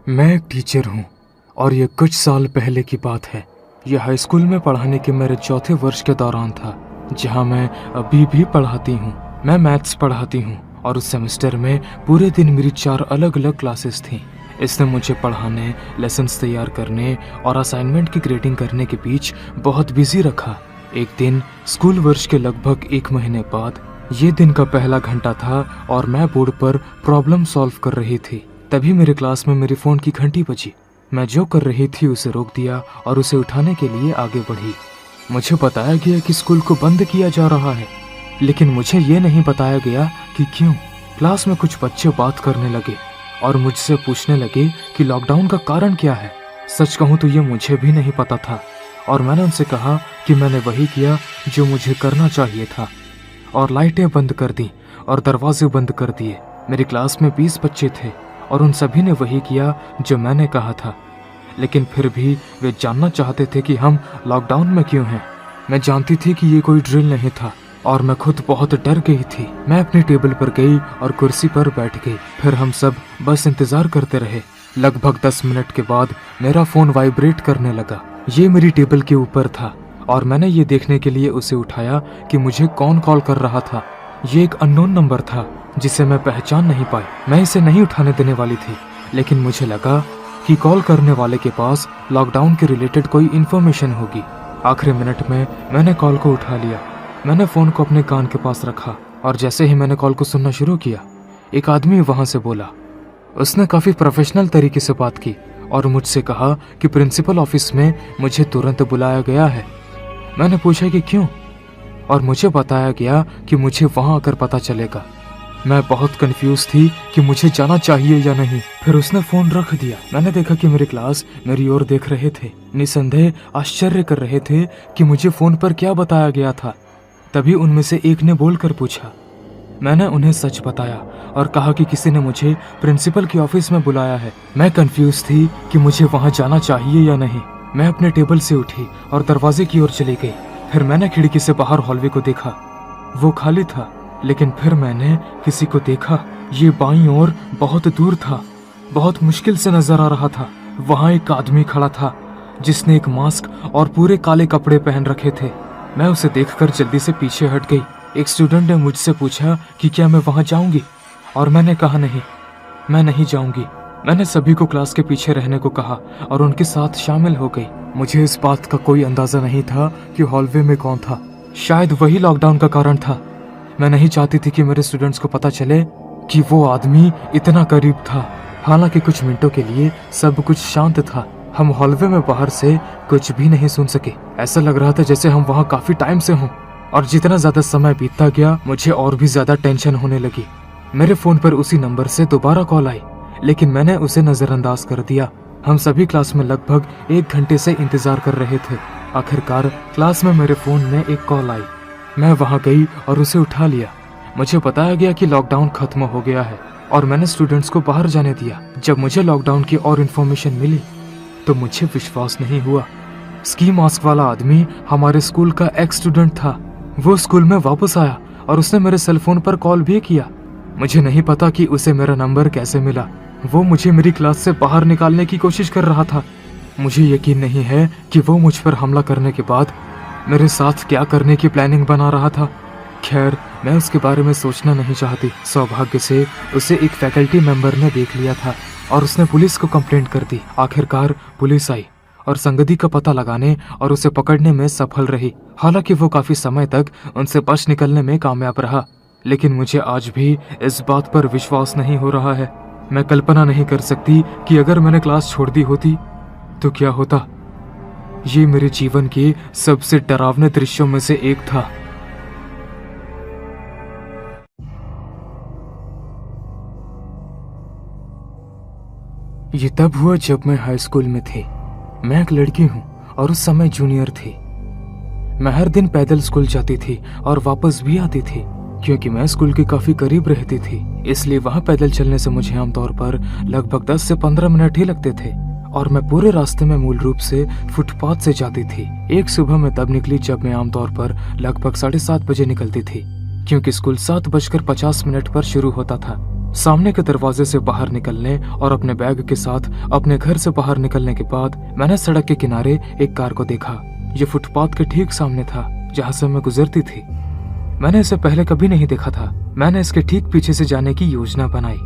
मैं एक टीचर हूँ और ये कुछ साल पहले की बात है। यह हाई स्कूल में पढ़ाने के मेरे चौथे वर्ष के दौरान था, जहाँ मैं अभी भी पढ़ाती हूँ। मैं मैथ्स पढ़ाती हूँ और उस सेमेस्टर में पूरे दिन मेरी 4 अलग अलग क्लासेस थीं। इसने मुझे पढ़ाने, लेसन्स तैयार करने और असाइनमेंट की ग्रेडिंग करने के बीच बहुत बिजी रखा। एक दिन स्कूल वर्ष के लगभग 1 महीने बाद ये दिन का पहला घंटा था और मैं बोर्ड पर प्रॉब्लम सॉल्व कर रही थी। तभी मेरे क्लास में मेरी फ़ोन की घंटी बजी। मैं जो कर रही थी उसे रोक दिया और उसे उठाने के लिए आगे बढ़ी। मुझे बताया गया कि स्कूल को बंद किया जा रहा है, लेकिन मुझे ये नहीं बताया गया कि क्यों। क्लास में कुछ बच्चे बात करने लगे और मुझसे पूछने लगे कि लॉकडाउन का कारण क्या है। सच कहूँ तो ये मुझे भी नहीं पता था और मैंने उनसे कहा कि मैंने वही किया जो मुझे करना चाहिए था और लाइटें बंद कर दी और दरवाजे बंद कर दिए। मेरी क्लास में 20 बच्चे थे और उन सभी ने वही किया जो मैंने कहा था, लेकिन फिर भी वे जानना चाहते थे कि हम लॉकडाउन में क्यों हैं। मैं जानती थी कि ये कोई ड्रिल नहीं था और मैं खुद बहुत डर गई थी। मैं अपनी टेबल पर गई और कुर्सी पर बैठ गई। फिर हम सब बस इंतजार करते रहे। लगभग 10 मिनट के बाद मेरा फ़ोन वाइब्रेट करने लगा। ये मेरी टेबल के ऊपर था और मैंने ये देखने के लिए उसे उठाया कि मुझे कौन कॉल कर रहा था। ये एक अननोन नंबर था जिसे मैं पहचान नहीं पाई। मैं इसे नहीं उठाने देने वाली थी, लेकिन मुझे लगा कि कॉल करने वाले के पास लॉकडाउन के रिलेटेड कोई इन्फॉर्मेशन होगी। आखिरी मिनट में मैंने कॉल को उठा लिया। मैंने फ़ोन को अपने कान के पास रखा और जैसे ही मैंने कॉल को सुनना शुरू किया, एक आदमी वहाँ से बोला। उसने काफ़ी प्रोफेशनल तरीके से बात की और मुझसे कहा कि प्रिंसिपल ऑफिस में मुझे तुरंत बुलाया गया है। मैंने पूछा कि क्यों, और मुझे बताया गया कि मुझे वहाँ आकर पता चलेगा। मैं बहुत कंफ्यूज थी कि मुझे जाना चाहिए या नहीं। फिर उसने फ़ोन रख दिया। मैंने देखा कि मेरी क्लास मेरी ओर देख रहे थे, निसंदेह आश्चर्य कर रहे थे कि मुझे फ़ोन पर क्या बताया गया था। तभी उनमें से एक ने बोलकर पूछा। मैंने उन्हें सच बताया और कहा कि किसी ने मुझे प्रिंसिपल के ऑफिस में बुलाया है। मैं कंफ्यूज थी कि मुझे वहाँ जाना चाहिए या नहीं। मैं अपने टेबल से उठी और दरवाजे की ओर चली गई। फिर मैंने खिड़की से बाहर हॉलवे को देखा। वो खाली था, लेकिन फिर मैंने किसी को देखा। ये बाईं ओर बहुत दूर था, बहुत मुश्किल से नजर आ रहा था। वहाँ एक आदमी खड़ा था जिसने एक मास्क और पूरे काले कपड़े पहन रखे थे। मैं उसे देखकर जल्दी से पीछे हट गई। एक स्टूडेंट ने मुझसे पूछा कि क्या मैं वहाँ जाऊंगी, और मैंने कहा नहीं, मैं नहीं जाऊंगी। मैंने सभी को क्लास के पीछे रहने को कहा और उनके साथ शामिल हो गई। मुझे इस बात का कोई अंदाजा नहीं था कि हॉलवे में कौन था। शायद वही लॉकडाउन का कारण था। मैं नहीं चाहती थी कि मेरे स्टूडेंट्स को पता चले कि वो आदमी इतना करीब था। हालांकि कुछ मिनटों के लिए सब कुछ शांत था। हम हॉलवे में बाहर से कुछ भी नहीं सुन सके। ऐसा लग रहा था जैसे हम वहाँ काफी टाइम से हों। और जितना ज्यादा समय बीतता गया, मुझे और भी ज्यादा टेंशन होने लगी। मेरे फोन पर उसी नंबर से दोबारा कॉल आई, लेकिन मैंने उसे नजरअंदाज कर दिया। हम सभी क्लास में लगभग 1 घंटे से इंतजार कर रहे थे। आखिरकार क्लास में मेरे फोन में एक कॉल आई। मैं वहां गई और उसे उठा लिया। मुझे बताया गया कि लॉकडाउन खत्म हो गया है और मैंने स्टूडेंट्स को बाहर जाने दिया। जब मुझे लॉकडाउन की और इन्फॉर्मेशन मिली तो मुझे विश्वास नहीं हुआ। स्की मास्क वाला आदमी हमारे स्कूल का एक्स स्टूडेंट था। वो स्कूल में वापस आया और उसने मेरे सेल फोन पर कॉल भी किया। मुझे नहीं पता कि उसे मेरा नंबर कैसे मिला। वो मुझे मेरी क्लास से बाहर निकालने की कोशिश कर रहा था। मुझे यकीन नहीं है कि वो मुझ पर हमला करने के बाद मेरे साथ क्या करने की प्लानिंग बना रहा था। खैर, मैं उसके बारे में सोचना नहीं चाहती। सौभाग्य से उसे एक फैकल्टी मेंबर ने देख लिया था और उसने पुलिस को कंप्लेंट कर दी। आखिरकार पुलिस आई और संगति का पता लगाने और उसे पकड़ने में सफल रही। हालांकि वो काफी समय तक उनसे बच निकलने में कामयाब रहा, लेकिन मुझे आज भी इस बात पर विश्वास नहीं हो रहा है। मैं कल्पना नहीं कर सकती कि अगर मैंने क्लास छोड़ दी होती तो क्या होता। ये मेरे जीवन के सबसे डरावने दृश्यों में से एक था। ये तब हुआ जब मैं हाई स्कूल में थी। मैं एक लड़की हूँ और उस समय जूनियर थी। मैं हर दिन पैदल स्कूल जाती थी और वापस भी आती थी, क्योंकि मैं स्कूल के काफी करीब रहती थी। इसलिए वहाँ पैदल चलने से मुझे आमतौर पर लगभग 10 से 15 मिनट ही लगते थे और मैं पूरे रास्ते में मूल रूप से फुटपाथ से जाती थी। एक सुबह मैं तब निकली जब मैं आमतौर पर लगभग 7:30 बजे निकलती थी, क्योंकि स्कूल 7:50 पर शुरू होता था। सामने के दरवाजे से बाहर निकलने और अपने बैग के साथ अपने घर से बाहर निकलने के बाद मैंने सड़क के किनारे एक कार को देखा। ये फुटपाथ के ठीक सामने था जहाँ से मैं गुजरती थी। मैंने इसे पहले कभी नहीं देखा था। मैंने इसके ठीक पीछे से जाने की योजना बनाई,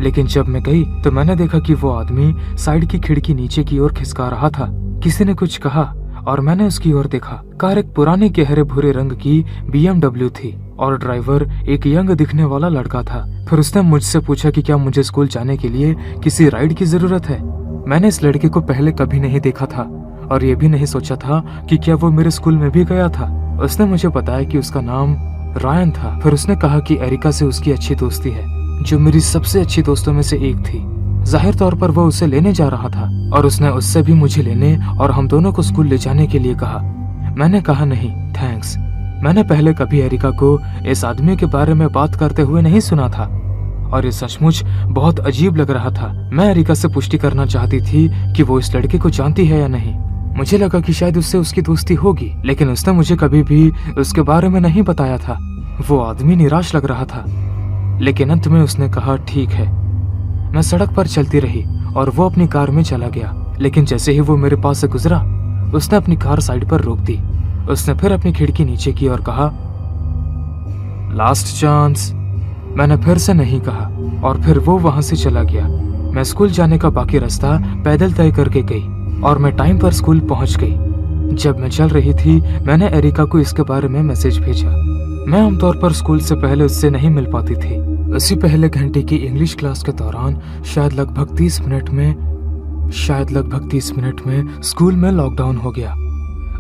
लेकिन जब मैं गई तो मैंने देखा कि वो आदमी साइड की खिड़की नीचे की ओर खिसका रहा था। किसी ने कुछ कहा और मैंने उसकी ओर देखा। कार एक पुरानी गहरे भूरे रंग की BMW थी और ड्राइवर एक यंग दिखने वाला लड़का था। फिर उसने मुझसे पूछा कि क्या मुझे स्कूल जाने के लिए किसी राइड की जरूरत है। मैंने इस लड़के को पहले कभी नहीं देखा था और ये भी नहीं सोचा था कि क्या वो मेरे स्कूल में भी गया था। उसने मुझे बताया कि उसका नाम रायन था। फिर उसने कहा कि एरिका से उसकी अच्छी दोस्ती है, जो मेरी सबसे अच्छी दोस्तों में से एक थी। जाहिर तौर पर वो उसे लेने जा रहा था और उसने उससे भी मुझे लेने और हम दोनों को स्कूल ले जाने के लिए कहा। मैंने कहा नहीं थैंक्स। मैंने पहले कभी एरिका को इस आदमी के बारे में बात करते हुए नहीं सुना था और ये सचमुच बहुत अजीब लग रहा था। मैं एरिका से पुष्टि करना चाहती थी कि वो इस लड़के को जानती है या नहीं। मुझे लगा कि शायद उससे उसकी दोस्ती होगी, लेकिन उसने मुझे कभी भी उसके बारे में नहीं बताया था। वो आदमी निराश लग रहा था, लेकिन अंत में उसने कहा ठीक है। मैं सड़क पर चलती रही और वो अपनी कार में चला गया, लेकिन जैसे ही वो मेरे पास से गुजरा उसने अपनी कार साइड पर रोक दी। उसने फिर अपनी खिड़की नीचे की और कहा लास्ट चांस। मैंने फिर से नहीं कहा और फिर वो वहां से चला गया। मैं स्कूल जाने का बाकी रास्ता पैदल तय करके गई और मैं टाइम पर स्कूल पहुंच गई। जब मैं चल रही थी मैंने एरिका को इसके बारे में मैसेज भेजा। मैं आमतौर पर स्कूल से पहले उससे नहीं मिल पाती थी। उसी पहले घंटे की इंग्लिश क्लास के दौरान शायद लगभग 30 मिनट में स्कूल में लॉकडाउन हो गया।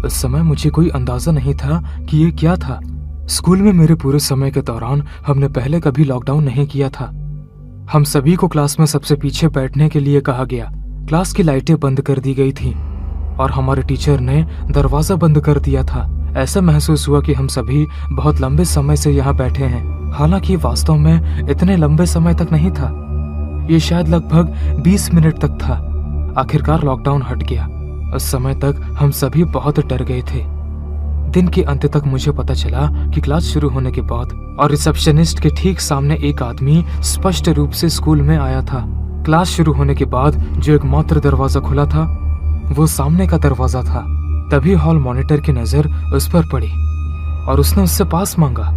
उस समय मुझे कोई अंदाजा नहीं था कि ये क्या था। स्कूल में मेरे पूरे समय के दौरान हमने पहले कभी लॉकडाउन नहीं किया था। हम सभी को क्लास में सबसे पीछे बैठने के लिए कहा गया। क्लास की लाइटें बंद कर दी गई थीं और हमारे टीचर ने दरवाजा बंद कर दिया था। ऐसा महसूस हुआ कि हम सभी बहुत लंबे समय से यहाँ बैठे हैं, हालांकि वास्तव में इतने लंबे समय तक नहीं था। ये शायद लगभग 20 मिनट तक था। आखिरकार लॉकडाउन हट गया। उस समय तक हम सभी बहुत डर गए थे। दिन के अंत तक मुझे पता चला कि क्लास शुरू होने के बाद और रिसेप्शनिस्ट के ठीक सामने एक आदमी स्पष्ट रूप से स्कूल में आया था। क्लास शुरू होने के बाद जो एकमात्र दरवाजा खुला था वो सामने का दरवाजा था। तभी हॉल मॉनिटर की नजर उस पर पड़ी और उसने उससे पास मांगा।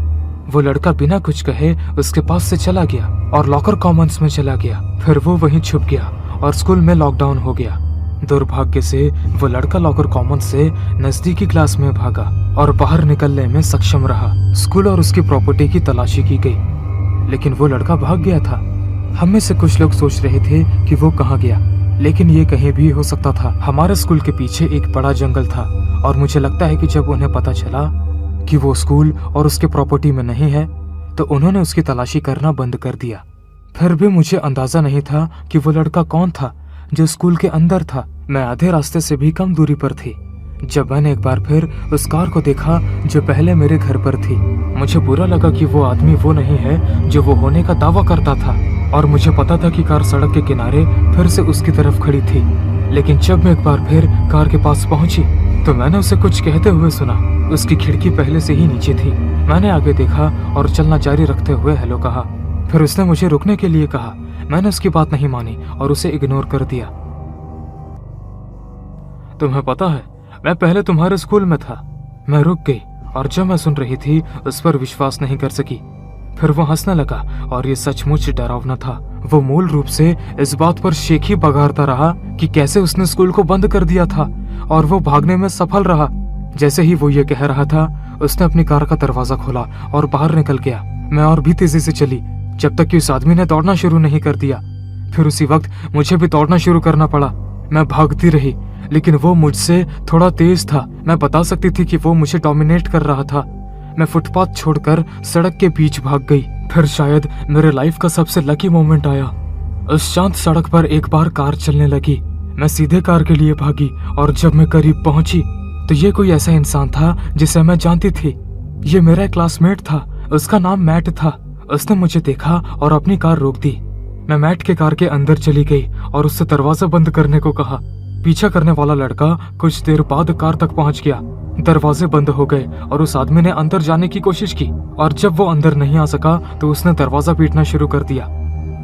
वो लड़का बिना कुछ कहे उसके पास से चला गया और लॉकर कॉमन्स में चला गया। फिर वो वहीं छुप गया और स्कूल में लॉकडाउन हो गया। दुर्भाग्य से वो लड़का लॉकर कॉमन से नजदीकी क्लास में भागा और बाहर निकलने में सक्षम रहा। स्कूल और उसकी प्रॉपर्टी की तलाशी की गई, लेकिन वो लड़का भाग गया था। हम में से कुछ लोग सोच रहे थे कि वो कहाँ गया, लेकिन ये कहीं भी हो सकता था। हमारे स्कूल के पीछे एक बड़ा जंगल था और मुझे लगता है कि जब उन्हें पता चला कि वो स्कूल और उसके प्रॉपर्टी में नहीं है तो उन्होंने उसकी तलाशी करना बंद कर दिया। फिर भी मुझे अंदाजा नहीं था कि वो लड़का कौन था जो स्कूल के अंदर था। मैं आधे रास्ते से भी कम दूरी पर थी जब मैंने एक बार फिर उस कार को देखा जो पहले मेरे घर पर थी। मुझे बुरा लगा कि वो आदमी वो नहीं है जो वो होने का दावा करता था और मुझे पता था कि कार सड़क के किनारे फिर से उसकी तरफ खड़ी थी। लेकिन जब मैं एक बार फिर कार के पास पहुंची तो मैंने उसे कुछ कहते हुए सुना। उसकी खिड़की पहले से ही नीचे थी। मैंने आगे देखा और चलना जारी रखते हुए हेलो कहा। फिर उसने मुझे रुकने के लिए कहा। मैंने उसकी बात नहीं मानी और उसे इग्नोर कर दिया। तुम्हें पता है, मैं पहले तुम्हारे स्कूल में था। मैं रुक गई और जब मैं सुन रही थी उस पर विश्वास नहीं कर सकी। फिर वो हंसने लगा और ये सचमुच डरावना था। वो मूल रूप से इस बात पर शेखी बघारता रहा कि कैसे उसने स्कूल को बंद कर दिया था और वो भागने में सफल रहा। जैसे ही वो ये कह रहा था उसने अपनी कार का दरवाजा खोला और बाहर निकल गया। मैं और भी तेजी से चली जब तक कि उस आदमी ने दौड़ना शुरू नहीं कर दिया। फिर उसी वक्त मुझे भी दौड़ना शुरू करना पड़ा। मैं भागती रही लेकिन वो मुझसे थोड़ा तेज था। मैं बता सकती थी कि वो मुझे डोमिनेट कर रहा था। मैं फुटपाथ छोड़कर सड़क के बीच भाग गई। फिर शायद मेरे लाइफ का सबसे लकी मोमेंट आया। उस शांत सड़क पर एक बार कार चलने लगी। मैं सीधे कार के लिए भागी और जब मैं करीब पहुंची तो ये कोई ऐसा इंसान था जिसे मैं जानती थी। ये मेरा क्लासमेट था। उसका नाम मैट था। उसने मुझे देखा और अपनी कार रोक दी। मैं मैट के कार के अंदर चली गई और उससे दरवाजा बंद करने को कहा। पीछा करने वाला लड़का कुछ देर बाद कार तक पहुंच गया। दरवाजे बंद हो गए और उस आदमी ने अंदर जाने की कोशिश की और जब वो अंदर नहीं आ सका तो उसने दरवाजा पीटना शुरू कर दिया।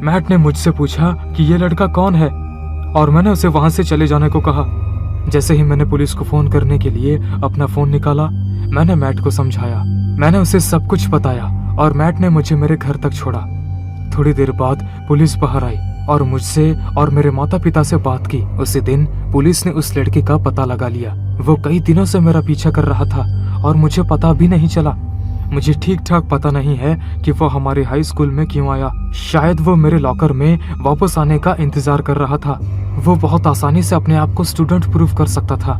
मैट ने मुझसे पूछा कि ये लड़का कौन है और मैंने उसे वहां से चले जाने को कहा। जैसे ही मैंने पुलिस को फोन करने के लिए अपना फोन निकाला, मैंने मैट को समझाया। मैंने उसे सब कुछ बताया और मैट ने मुझे मेरे घर तक छोड़ा। थोड़ी देर बाद पुलिस बाहर आई और मुझसे और मेरे माता पिता से बात की। उसी दिन पुलिस ने उस लड़के का पता लगा लिया। वो कई दिनों से मेरा पीछा कर रहा था और मुझे पता भी नहीं चला। मुझे ठीक ठाक पता नहीं है कि वो हमारे हाई स्कूल में क्यों आया। शायद वो मेरे लॉकर में वापस आने का इंतजार कर रहा था। वो बहुत आसानी से अपने आप को स्टूडेंट प्रूव कर सकता था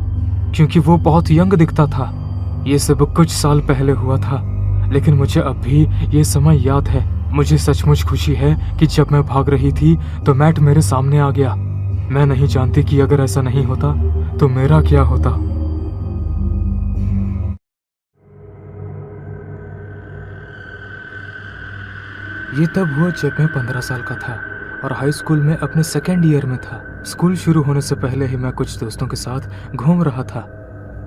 क्योंकि वो बहुत यंग दिखता था। ये सब कुछ साल पहले हुआ था, लेकिन मुझे अब भी ये समय याद है। मुझे सचमुच खुशी है कि जब मैं भाग रही थी तो मैट मेरे सामने आ गया। मैं नहीं जानती कि अगर ऐसा नहीं होता तो मेरा क्या होता। ये तब हुआ जब मैं 15 साल का था और हाई स्कूल में अपने सेकेंड ईयर में था। स्कूल शुरू होने से पहले ही मैं कुछ दोस्तों के साथ घूम रहा था।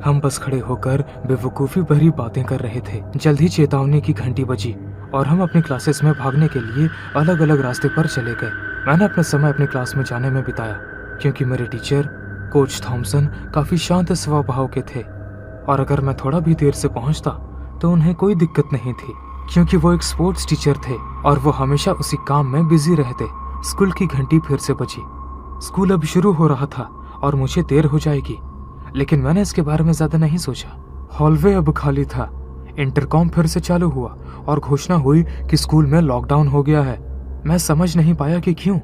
हम बस खड़े होकर बेवकूफ़ी भरी बातें कर रहे थे। जल्द ही चेतावनी की घंटी बजी और हम अपनी क्लासेस में भागने के लिए अलग अलग रास्ते पर चले गए। मैंने अपना समय अपनी क्लास में जाने में बिताया क्योंकि मेरे टीचर कोच थॉमसन काफ़ी शांत स्वभाव के थे और अगर मैं थोड़ा भी देर से पहुंचता तो उन्हें कोई दिक्कत नहीं थी क्योंकि वो एक स्पोर्ट्स टीचर थे और वो हमेशा उसी काम में बिजी रहते। स्कूल की घंटी फिर से बजी। स्कूल अब शुरू हो रहा था और मुझे देर हो जाएगी, लेकिन मैंने इसके बारे में ज्यादा नहीं सोचा। हॉलवे अब खाली था। इंटरकॉम फिर से चालू हुआ और घोषणा हुई कि स्कूल में लॉकडाउन हो गया है। मैं समझ नहीं पाया कि क्यों।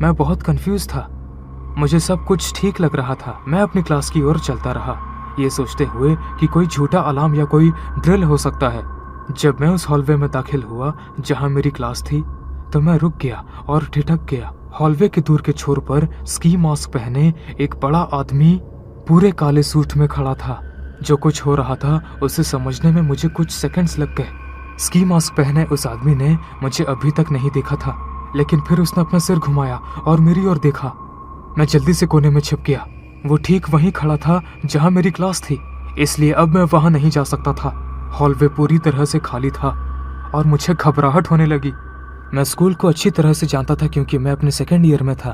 मैं बहुत कंफ्यूज था। मुझे सब कुछ ठीक लग रहा था। मैं अपनी क्लास की ओर चलता रहा, ये सोचते हुए कि कोई झूठा अलार्म या कोई ड्रिल हो सकता है। जब मैं उस हॉलवे में दाखिल हुआ जहां मेरी क्लास थी तो मैं रुक गया और ठिठक गया। हॉलवे के दूर के छोर पर स्की मास्क पहने एक बड़ा आदमी पूरे काले सूट में खड़ा था। जो कुछ हो रहा था उसे समझने में मुझे कुछ सेकंड्स लग गए। स्की मास्क पहने उस आदमी ने मुझे अभी तक नहीं देखा था, लेकिन फिर उसने अपना सिर घुमाया और मेरी ओर देखा। मैं जल्दी से कोने में छिप गया। वो ठीक वहीं खड़ा था जहां मेरी क्लास थी, इसलिए अब मैं वहां नहीं जा सकता था। हॉलवे पूरी तरह से खाली था और मुझे घबराहट होने लगी। मैं स्कूल को अच्छी तरह से जानता था क्योंकि मैं अपने सेकेंड ईयर में था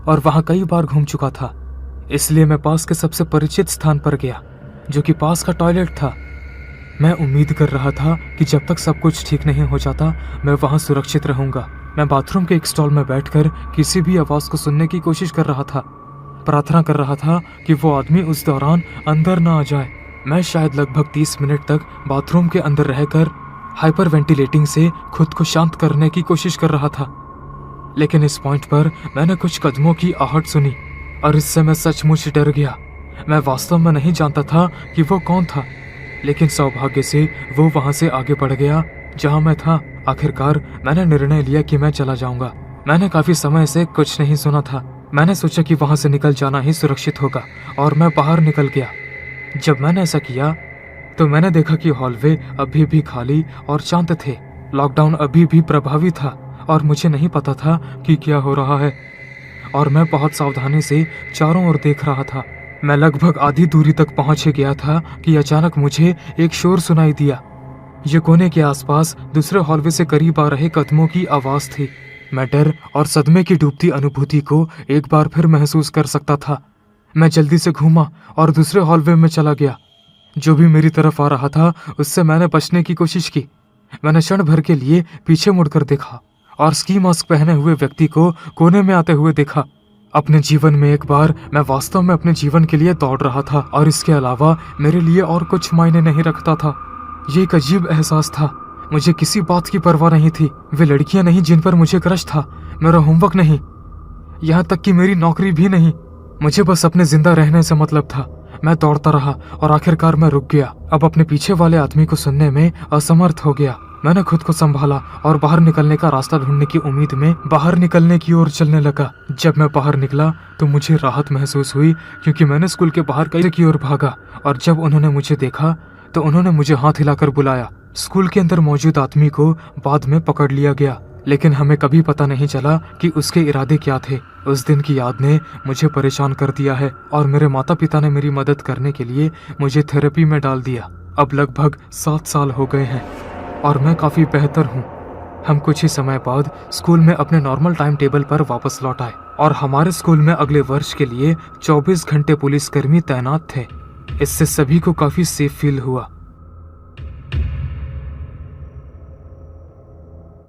और वहां कई बार घूम चुका था। इसलिए मैं पास के सबसे परिचित स्थान पर गया, जो कि पास का टॉयलेट था। मैं उम्मीद कर रहा था कि जब तक सब कुछ ठीक नहीं हो जाता मैं वहां सुरक्षित रहूंगा। मैं बाथरूम के एक स्टॉल में बैठकर किसी भी आवाज को सुनने की कोशिश कर रहा था। प्रार्थना कर रहा था कि वो आदमी उस दौरान अंदर ना आ जाए। मैं शायद लगभग 30 मिनट तक बाथरूम के अंदर रहकर हाइपर वेंटिलेटिंग से खुद को शांत करने की कोशिश कर रहा था, लेकिन इस पॉइंट पर मैंने कुछ कदमों की आहट सुनी और इससे मैं सचमुच डर गया। मैं वास्तव में नहीं जानता था कि वो कौन था, लेकिन सौभाग्य से वो वहां से आगे बढ़ गया जहां मैं था। आखिरकार मैंने निर्णय लिया कि मैं चला जाऊंगा। मैंने काफी समय से कुछ नहीं सुना था। मैंने सोचा कि वहां से निकल जाना ही सुरक्षित होगा और मैं बाहर निकल गया। जब मैंने ऐसा किया तो मैंने देखा कि हॉलवे अभी भी खाली और शांत थे। लॉकडाउन अभी भी प्रभावी था और मुझे नहीं पता था कि क्या हो रहा है और मैं बहुत सावधानी से चारों ओर देख रहा था। मैं लगभग आधी दूरी तक पहुंच गया था कि अचानक मुझे एक शोर सुनाई दिया। ये कोने के आसपास दूसरे हॉलवे से करीब आ रहे कदमों की आवाज थी। मैं डर और सदमे की डूबती अनुभूति को एक बार फिर महसूस कर सकता था। मैं जल्दी से घूमा और दूसरे हॉलवे में चला गया। जो भी मेरी तरफ आ रहा था उससे मैंने बचने की कोशिश की। मैंने क्षण भर के लिए पीछे मुड़कर देखा और स्की मास्क पहने हुए व्यक्ति को कोने में आते हुए देखा। अपने जीवन में एक बार मैं वास्तव में अपने जीवन के लिए दौड़ रहा था और इसके अलावा मेरे लिए और कुछ मायने नहीं रखता था। ये एक अजीब एहसास था। मुझे किसी बात की परवाह नहीं थी। वे लड़कियां नहीं जिन पर मुझे क्रश था, मेरा होमवर्क नहीं, यहाँ तक कि मेरी नौकरी भी नहीं। मुझे बस अपने जिंदा रहने से मतलब था। मैं दौड़ता रहा और आखिरकार मैं रुक गया। अब अपने पीछे वाले आदमी को सुनने में असमर्थ हो गया। मैंने खुद को संभाला और बाहर निकलने का रास्ता ढूंढने की उम्मीद में बाहर निकलने की ओर चलने लगा। जब मैं बाहर निकला तो मुझे राहत महसूस हुई क्योंकि मैंने स्कूल के बाहर कई की ओर भागा और जब उन्होंने मुझे देखा तो उन्होंने मुझे हाथ हिलाकर बुलाया। स्कूल के अंदर मौजूद आदमी को बाद में पकड़ लिया गया, लेकिन हमें कभी पता नहीं चला कि उसके इरादे क्या थे। उस दिन की याद ने मुझे परेशान कर दिया है और मेरे माता पिता ने मेरी मदद करने के लिए मुझे थेरेपी में डाल दिया। अब लगभग 7 साल हो गए हैं और मैं काफी बेहतर हूँ। हम कुछ ही समय बाद स्कूल में अपने नॉर्मल टाइम टेबल पर वापस लौट आए और हमारे स्कूल में अगले वर्ष के लिए 24 घंटे पुलिसकर्मी तैनात थे। इससे सभी को काफी सेफ फील हुआ